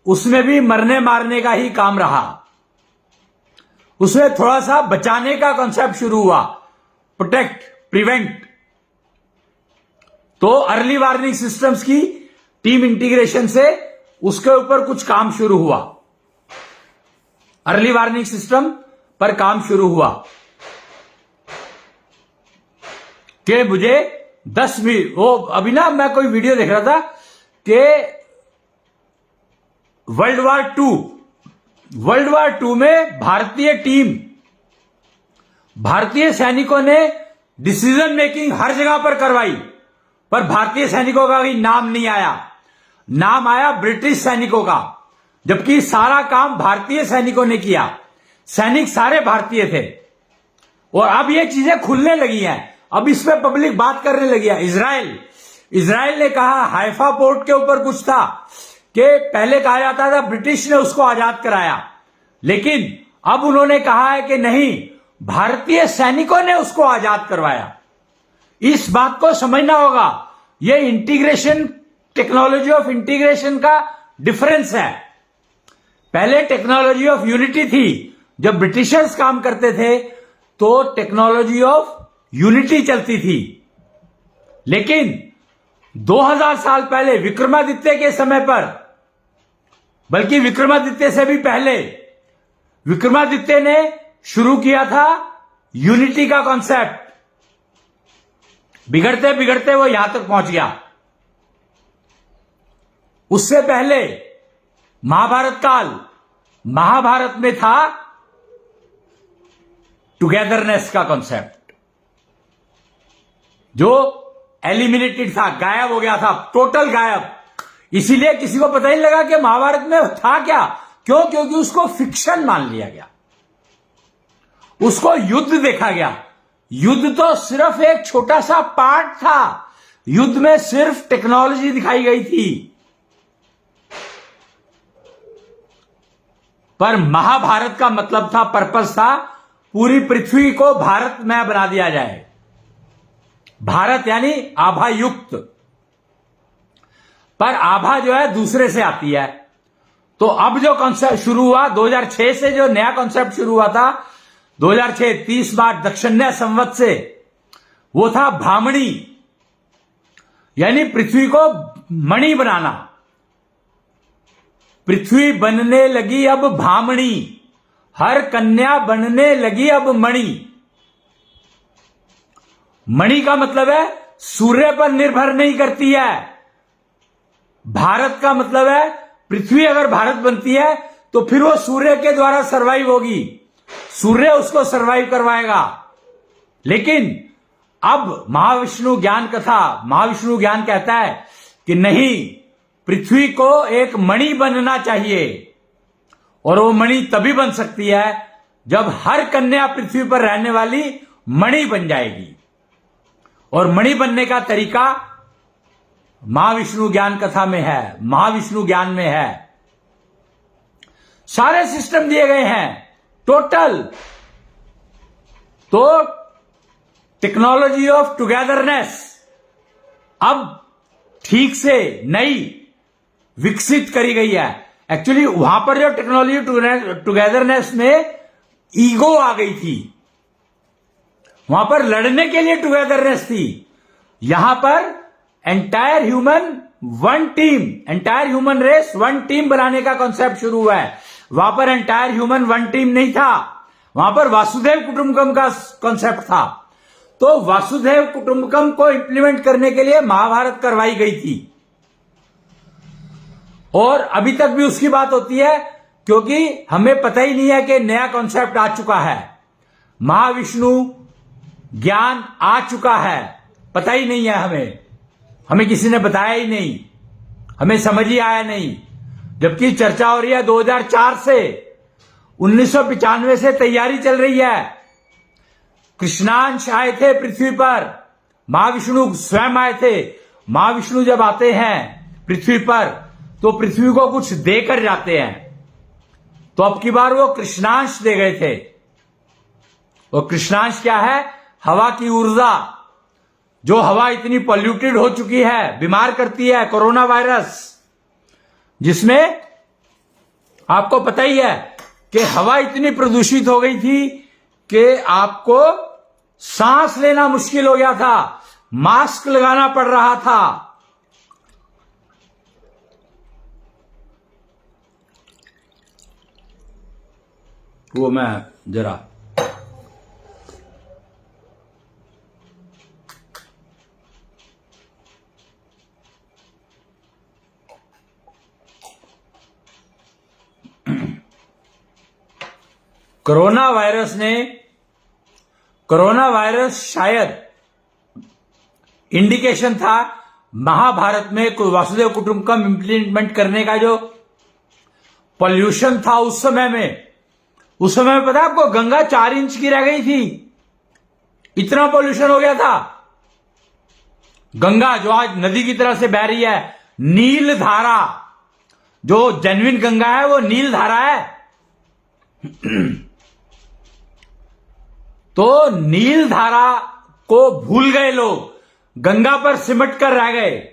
उसमें भी मरने मारने का ही काम रहा। उसमें थोड़ा सा बचाने का कंसेप्ट शुरू हुआ, प्रोटेक्ट, प्रिवेंट। तो अर्ली वार्निंग सिस्टम्स की टीम इंटीग्रेशन से उसके ऊपर कुछ काम शुरू हुआ, अर्ली वार्निंग सिस्टम पर काम शुरू हुआ कि मुझे 10 मिनट, वो अभी ना मैं कोई वीडियो देख रहा था कि वर्ल्ड वार टू में भारतीय सैनिकों ने डिसीजन मेकिंग हर जगह पर करवाई, पर भारतीय सैनिकों का भी नाम नहीं आया, नाम आया ब्रिटिश सैनिकों का, जबकि सारा काम भारतीय सैनिकों ने किया, सैनिक सारे भारतीय थे। और अब ये चीजें खुलने लगी हैं, अब इस पे पब्लिक बात करने लगी है। इजराइल ने कहा, हाइफा पोर्ट के ऊपर कुछ था कि पहले कहा जाता था ब्रिटिश ने उसको आजाद कराया, लेकिन अब उन्होंने कहा है कि नहीं, भारतीय सैनिकों ने उसको आजाद करवाया। इस बात को समझना होगा, यह इंटीग्रेशन, टेक्नोलॉजी ऑफ इंटीग्रेशन का डिफरेंस है। पहले टेक्नोलॉजी ऑफ यूनिटी थी, जब ब्रिटिशर्स काम करते थे तो टेक्नोलॉजी ऑफ यूनिटी चलती थी, लेकिन 2000 साल पहले विक्रमादित्य के समय पर, बल्कि विक्रमादित्य से भी पहले, विक्रमादित्य ने शुरू किया था यूनिटी का कॉन्सेप्ट। बिगड़ते बिगड़ते वो यहां तक पहुंच गया। उससे पहले महाभारत काल, महाभारत में था टुगेदरनेस का कॉन्सेप्ट, जो एलिमिनेटेड था, गायब हो गया था, टोटल गायब। इसीलिए किसी को पता ही लगा कि महाभारत में था क्या, क्यों? क्योंकि उसको फिक्शन मान लिया गया, उसको युद्ध देखा गया। युद्ध तो सिर्फ एक छोटा सा पार्ट था, युद्ध में सिर्फ टेक्नोलॉजी दिखाई गई थी, पर महाभारत का मतलब था, पर्पस था, पूरी पृथ्वी को भारत में बना दिया जाए। भारत यानी आभा युक्त, पर आभा जो है दूसरे से आती है। तो अब जो कॉन्सेप्ट शुरू हुआ 2006 से, जो नया कॉन्सेप्ट शुरू हुआ था 2006 30 मार्च दक्षिण्य संवत से, वो था भामणी, यानी पृथ्वी को मणि बनाना। पृथ्वी बनने लगी अब भामणी, हर कन्या बनने लगी अब मणि। मणि का मतलब है सूर्य पर निर्भर नहीं करती है। भारत का मतलब है पृथ्वी अगर भारत बनती है तो फिर वो सूर्य के द्वारा सरवाइव होगी, सूर्य उसको सरवाइव करवाएगा। लेकिन अब महाविष्णु ज्ञान कथा, महाविष्णु ज्ञान कहता है कि नहीं, पृथ्वी को एक मणि बनना चाहिए, और वो मणि तभी बन सकती है जब हर कन्या पृथ्वी पर रहने वाली मणि बन जाएगी। और मणि बनने का तरीका महाविष्णु ज्ञान कथा में है, महाविष्णु ज्ञान में है। सारे सिस्टम दिए गए हैं टोटल। तो टेक्नोलॉजी ऑफ टुगेदरनेस अब ठीक से नई विकसित करी गई है। एक्चुअली वहां पर जो टेक्नोलॉजी टुगेदरनेस में ईगो आ गई थी, वहां पर लड़ने के लिए टुगेदरनेस थी। यहां पर entire human one team, entire human race one team बनाने का कॉन्सेप्ट शुरू हुआ है। वहां पर एंटायर ह्यूमन वन टीम नहीं था, वहां पर वासुदेव कुटुंबकम का कॉन्सेप्ट था। तो वासुदेव कुटुंबकम को इंप्लीमेंट करने के लिए महाभारत करवाई गई थी, और अभी तक भी उसकी बात होती है, क्योंकि हमें पता ही नहीं है कि नया कॉन्सेप्ट आ चुका है, महाविष्णु ज्ञान आ चुका है, पता ही नहीं है हमें किसी ने बताया ही नहीं, हमें समझ ही आया नहीं। जबकि चर्चा हो रही है 2004 से, 1995 से तैयारी चल रही है। कृष्णांश आए थे पृथ्वी पर, महाविष्णु स्वयं आए थे। महाविष्णु जब आते हैं पृथ्वी पर तो पृथ्वी को कुछ देकर जाते हैं। तो अब की बार वो कृष्णांश दे गए थे। और कृष्णांश क्या है? हवा की ऊर्जा। जो हवा इतनी पॉल्यूटेड हो चुकी है, बीमार करती है, कोरोना वायरस, जिसमें आपको पता ही है कि हवा इतनी प्रदूषित हो गई थी कि आपको सांस लेना मुश्किल हो गया था, मास्क लगाना पड़ रहा था। वो मैं जरा कोरोना वायरस शायद इंडिकेशन था महाभारत में वासुदेव कुटुंबकम इंप्लीमेंट करने का। जो पॉल्यूशन था उस समय में पता है आपको, गंगा 4 इंच की रह गई थी, इतना पॉल्यूशन हो गया था। गंगा जो आज नदी की तरह से बह रही है, नील धारा, जो जेन्युइन गंगा है वो नील धारा है। तो नील धारा को भूल गए लोग, गंगा पर सिमट कर रह गए।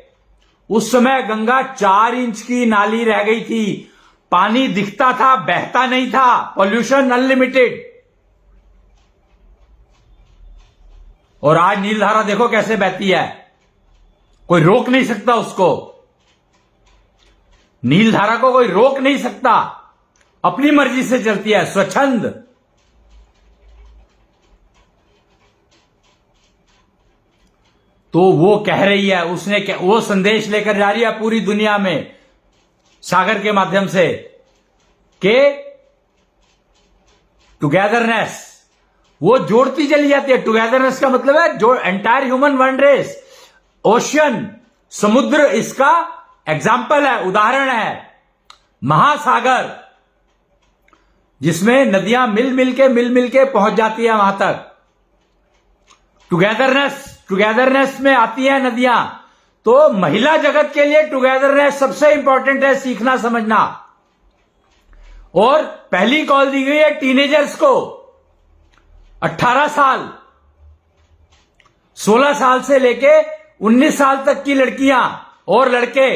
उस समय गंगा 4 इंच की नाली रह गई थी, पानी दिखता था, बहता नहीं था, पॉल्यूशन अनलिमिटेड। और आज नील धारा देखो कैसे बहती है, कोई रोक नहीं सकता उसको। नील धारा को कोई रोक नहीं सकता, अपनी मर्जी से चलती है, स्वच्छंद। तो वो कह रही है, वो संदेश लेकर जा रही है पूरी दुनिया में सागर के माध्यम से कि टुगेदरनेस वो जोड़ती चली जाती है। टुगेदरनेस का मतलब है जो entire human one race, ocean, समुद्र इसका एग्जाम्पल है, उदाहरण है। महासागर जिसमें नदियां मिल मिल के पहुंच जाती है वहां तक। टुगेदरनेस में आती है नदियां। तो महिला जगत के लिए टुगेदरनेस सबसे इंपॉर्टेंट है, सीखना समझना। और पहली कॉल दी गई है टीनेजर्स को, 18 साल, 16 साल से लेके 19 साल तक की लड़कियां और लड़के,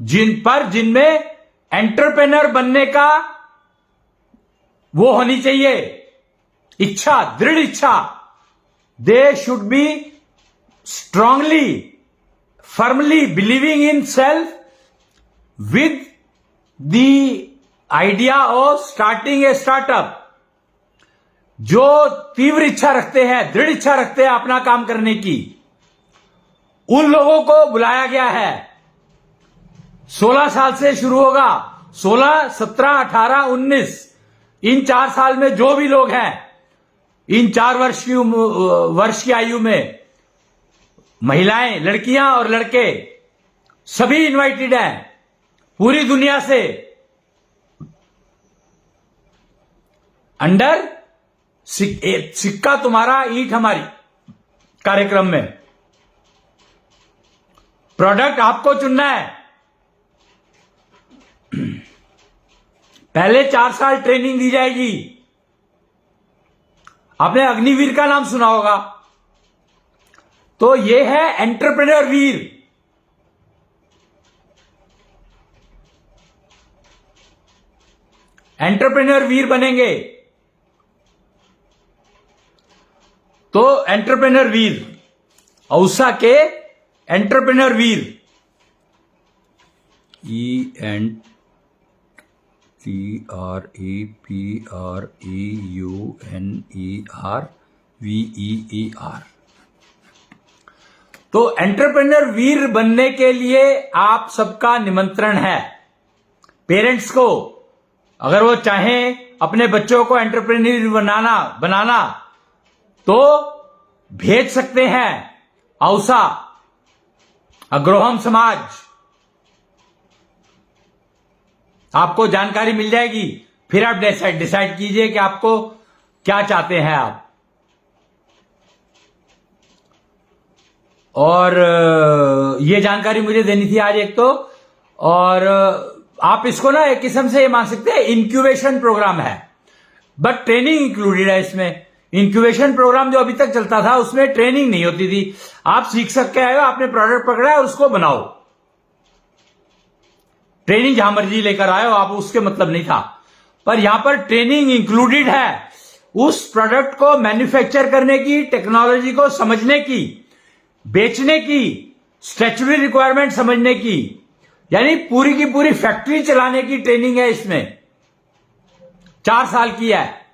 जिनमें एंटरप्रेन्योर बनने का वो होनी चाहिए इच्छा, दृढ़ इच्छा। They should be strongly, firmly believing in self with the idea of starting a startup, जो तीव्र इच्छा रखते हैं, दृढ़ इच्छा रखते हैं अपना काम करने की, उन लोगों को बुलाया गया है। 16 साल से शुरू होगा, 16, 17, 18, 19, इन 4 साल में जो भी लोग हैं, इन 4 वर्ष की आयु में महिलाएं, लड़कियां और लड़के सभी इनवाइटेड हैं पूरी दुनिया से। अंडर सिक्का तुम्हारा ईंट हमारी कार्यक्रम में प्रोडक्ट आपको चुनना है। पहले 4 साल ट्रेनिंग दी जाएगी। आपने अग्निवीर का नाम सुना होगा, तो यह है एंटरप्रेन्योर वीर। एंटरप्रेन्योर वीर बनेंगे तो एंटरप्रेन्योर वीर, औसा के एंटरप्रेन्योर वीर, ENTREPREUNER तो एंटरप्रेन्योर वीर बनने के लिए आप सबका निमंत्रण है। पेरेंट्स को, अगर वो चाहें अपने बच्चों को एंटरप्रेन्योर बनाना तो भेज सकते हैं। औसा, अग्रोहम समाज, आपको जानकारी मिल जाएगी। फिर आप डिसाइड कीजिए कि आपको क्या चाहते हैं आप। और ये जानकारी मुझे देनी थी आज एक तो, और आप इसको ना एक किस्म से ये मान सकते हैं इंक्यूबेशन प्रोग्राम है, बट ट्रेनिंग इंक्लूडेड है इसमें। इंक्यूबेशन प्रोग्राम जो अभी तक चलता था उसमें ट्रेनिंग नहीं होती थी। आप सीख सकते आए हो, आपने प्रोडक्ट पकड़ा है, उसको बनाओ। ट्रेनिंग जहां मर्जी लेकर आए हो आप, उसके मतलब नहीं था। पर यहां पर ट्रेनिंग इंक्लूडेड है उस प्रोडक्ट को मैन्युफैक्चर करने की, टेक्नोलॉजी को समझने की, बेचने की, स्टैट्यूटरी रिक्वायरमेंट समझने की, यानी पूरी की पूरी फैक्ट्री चलाने की ट्रेनिंग है इसमें। 4 साल की है।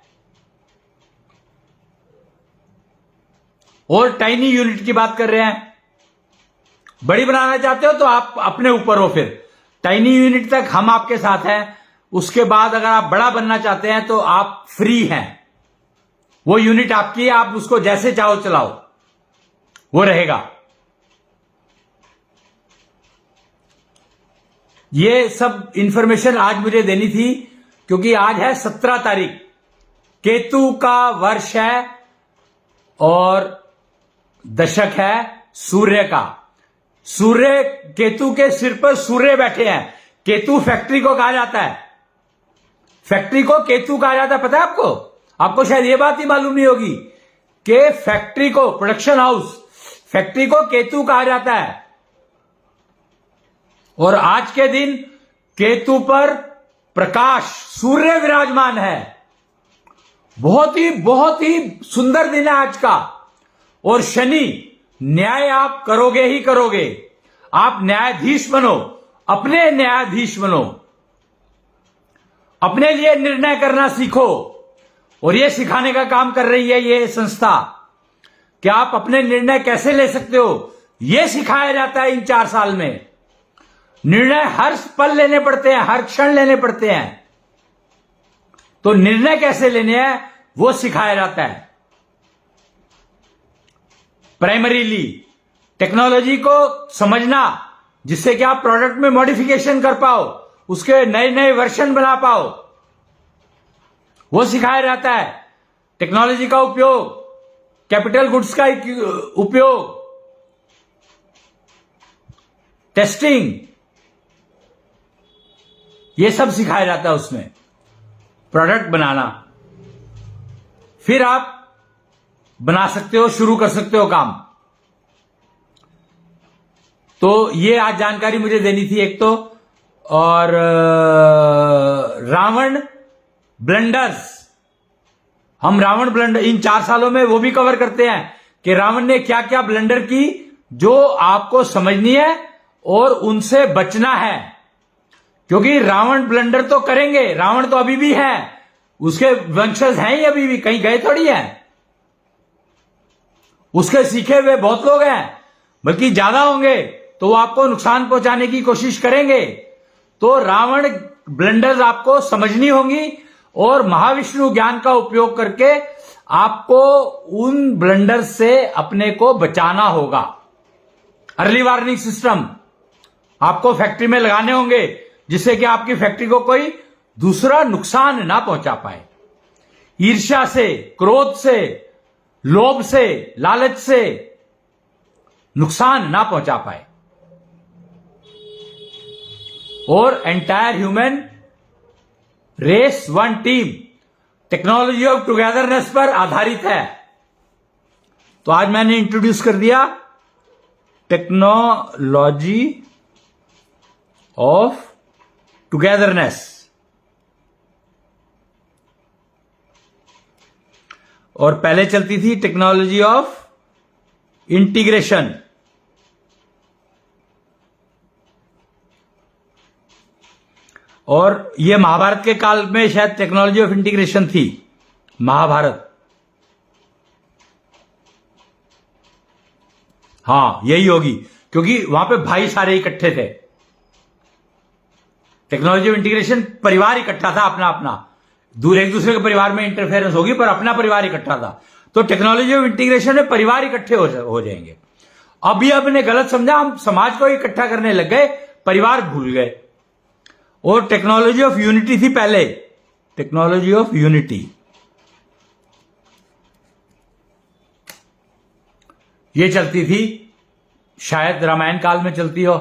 और टाइनी यूनिट की बात कर रहे हैं। बड़ी बनाना चाहते हो तो आप अपने ऊपर हो, फिर टाइनी यूनिट तक हम आपके साथ हैं। उसके बाद अगर आप बड़ा बनना चाहते हैं तो आप फ्री हैं। वो यूनिट आपकी है, आप उसको जैसे चाहो चलाओ, वो रहेगा। ये सब इंफॉर्मेशन आज मुझे देनी थी क्योंकि आज है 17 तारीख, केतु का वर्ष है और दशक है सूर्य का। सूर्य, केतु के सिर पर सूर्य बैठे हैं। केतु फैक्ट्री को कहा जाता है, फैक्ट्री को केतु कहा जाता है। पता है आपको? आपको शायद ये बात ही मालूम नहीं होगी कि फैक्ट्री को, प्रोडक्शन हाउस, फैक्ट्री को केतु कहा जाता है। और आज के दिन केतु पर प्रकाश, सूर्य विराजमान है। बहुत ही सुंदर दिन है आज का। और शनि, न्याय आप करोगे ही करोगे। आप न्यायाधीश बनो, अपने न्यायाधीश बनो, अपने लिए निर्णय करना सीखो। और यह सिखाने का काम कर रही है ये संस्था कि आप अपने निर्णय कैसे ले सकते हो, यह सिखाया जाता है इन 4 साल में। निर्णय हर पल लेने पड़ते हैं, हर क्षण लेने पड़ते हैं। तो निर्णय कैसे लेने हैं वो सिखाया जाता है। प्राइमरीली टेक्नोलॉजी को समझना, जिससे कि आप प्रोडक्ट में मॉडिफिकेशन कर पाओ, उसके नए नए वर्जन बना पाओ, वो सिखाया जाता है। टेक्नोलॉजी का उपयोग, कैपिटल गुड्स का उपयोग, टेस्टिंग, ये सब सिखाया जाता है उसमें। प्रोडक्ट बनाना, फिर आप बना सकते हो, शुरू कर सकते हो काम। तो ये आज जानकारी मुझे देनी थी एक तो। और रावण ब्लंडर्स, हम रावण ब्लंडर इन 4 सालों में वो भी कवर करते हैं कि रावण ने क्या क्या ब्लंडर की, जो आपको समझनी है और उनसे बचना है। क्योंकि रावण ब्लंडर तो करेंगे, रावण तो अभी भी है, उसके वंशज हैं ही अभी भी, कहीं गए थोड़ी हैं। उसके सीखे हुए बहुत लोग हैं, बल्कि ज्यादा होंगे, तो वो आपको नुकसान पहुंचाने की कोशिश करेंगे। तो रावण ब्लंडर्स आपको समझनी होंगी और महाविष्णु ज्ञान का उपयोग करके आपको उन ब्लंडर्स से अपने को बचाना होगा। अर्ली वार्निंग सिस्टम आपको फैक्ट्री में लगाने होंगे, जिससे कि आपकी फैक्ट्री को कोई दूसरा नुकसान ना पहुंचा पाए। ईर्ष्या से, क्रोध से, लोभ से, लालच से नुकसान ना पहुंचा पाए। और entire human race one team technology of togetherness पर आधारित है। तो आज मैंने इंट्रोड्यूस कर दिया टेक्नोलॉजी ऑफ टुगेदरनेस, और पहले चलती थी टेक्नोलॉजी ऑफ इंटीग्रेशन। और यह महाभारत के काल में शायद टेक्नोलॉजी ऑफ इंटीग्रेशन थी, महाभारत। हां, यही होगी, क्योंकि वहां पे भाई सारे इकट्ठे थे। टेक्नोलॉजी ऑफ इंटीग्रेशन परिवार इकट्ठा था अपना अपना, दूर एक दूसरे के परिवार में इंटरफेरेंस होगी, पर अपना परिवार इकट्ठा था। तो टेक्नोलॉजी ऑफ इंटीग्रेशन में परिवार इकट्ठे हो जाएंगे। अभी आपने गलत समझा, हम समाज को इकट्ठा करने लग गए, परिवार भूल गए। और टेक्नोलॉजी ऑफ यूनिटी थी पहले, टेक्नोलॉजी ऑफ यूनिटी। ये चलती थी, शायद रामायण काल में चलती हो,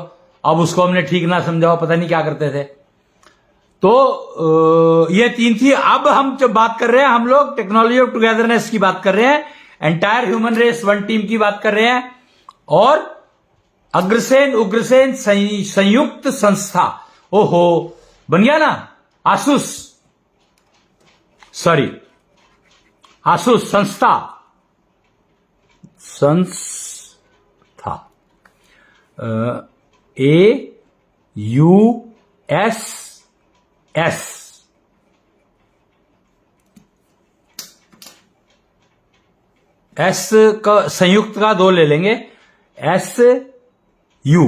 अब उसको हमने ठीक ना समझा हो, पता नहीं क्या करते थे। तो ये तीन थी। अब हम जब बात कर रहे हैं, हम लोग टेक्नोलॉजी ऑफ टुगेदरनेस की बात कर रहे हैं, entire human race one team की बात कर रहे हैं, और अग्रसेन उग्रसेन संयुक्त संस्था। ओहो, बन गया ना, आसूस, सॉरी आसूस संस्था, संस्था, AUSS, एस का संयुक्त का दो ले लेंगे, SU,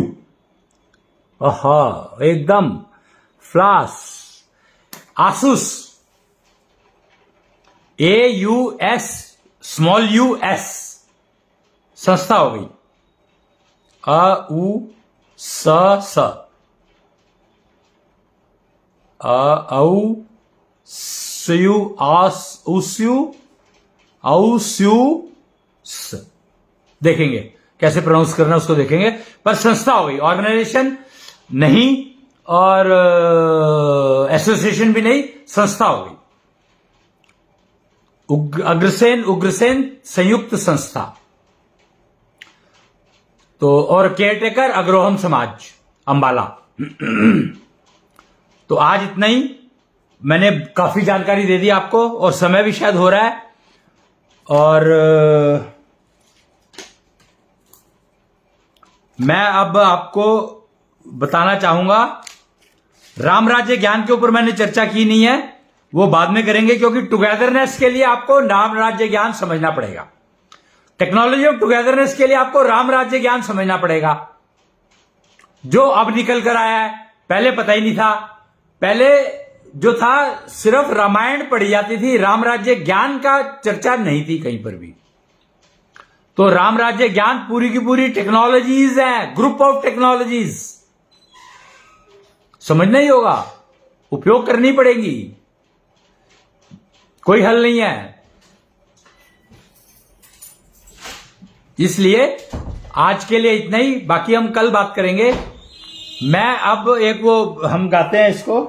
आहा एकदम फ्लास, आसूस, AUS स्मॉल US, संस्था हो गई। AUSS, देखेंगे कैसे प्रोनाउंस करना, उसको देखेंगे, पर संस्था हो गई, ऑर्गेनाइजेशन नहीं और एसोसिएशन भी नहीं, संस्था हो गई। अग्रसेन उग्रसेन संयुक्त संस्था। तो और केयरटेकर अग्रोहम समाज अंबाला। तो आज इतना ही, मैंने काफी जानकारी दे दी आपको, और समय भी शायद हो रहा है। और मैं अब आपको बताना चाहूंगा, राम राज्य ज्ञान के ऊपर मैंने चर्चा की नहीं है, वो बाद में करेंगे, क्योंकि टुगेदरनेस के लिए आपको राम राज्य ज्ञान समझना पड़ेगा। टेक्नोलॉजी ऑफ टुगेदरनेस के लिए आपको राम राज्य ज्ञान समझना पड़ेगा, जो अब निकल कर आया है, पहले पता ही नहीं था। पहले जो था सिर्फ रामायण पढ़ी जाती थी, राम राज्य ज्ञान का चर्चा नहीं थी कहीं पर भी। तो राम राज्य ज्ञान पूरी की पूरी टेक्नोलॉजीज है, ग्रुप ऑफ टेक्नोलॉजीज, समझना ही होगा, उपयोग करनी पड़ेगी, कोई हल नहीं है। इसलिए आज के लिए इतना ही, बाकी हम कल बात करेंगे। मैं अब एक वो हम गाते हैं इसको,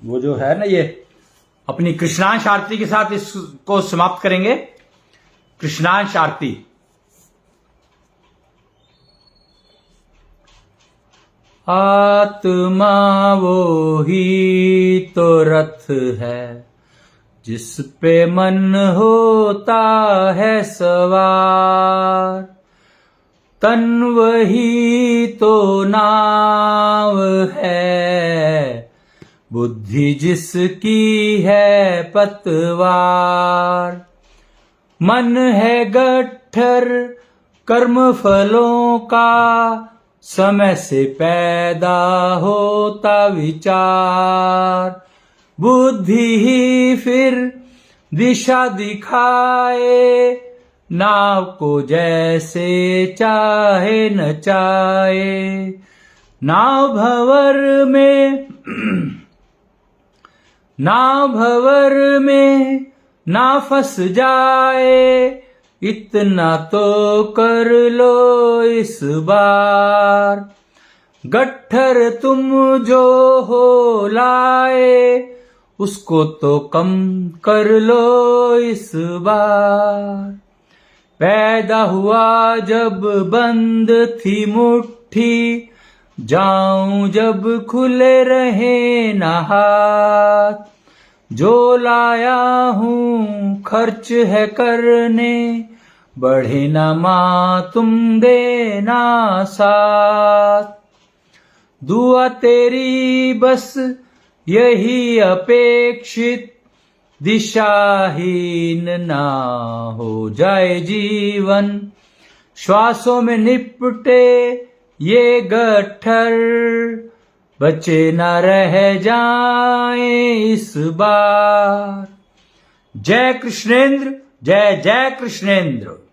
वो जो है ना, ये अपनी कृष्णांश आरती के साथ इसको समाप्त करेंगे। कृष्णांश आरती। आत्मा वो ही तो रथ है, जिस पे मन होता है सवार, तन वही तो नाव है, बुद्धि जिसकी है पतवार। मन है गट्ठर कर्म फलों का, समय से पैदा होता विचार। बुद्धि ही फिर दिशा दिखाए, नाव को जैसे चाहे नचाए। नाव भंवर में ना फंस जाए, इतना तो कर लो इस बार। गट्ठर तुम जो हो लाए, उसको तो कम कर लो इस बार। पैदा हुआ जब बंद थी मुट्ठी, जाऊं जब खुले रहे ना हाथ। जो लाया हूं खर्च है करने, बढ़े ना मां तुम देना साथ। दुआ तेरी बस यही अपेक्षित, दिशाहीन ना हो जाए जीवन। श्वासों में निपटे ये गट्ठर, बचे न रह जाएं इस बार। जय कृष्णेंद्र, जय जय कृष्णेंद्र।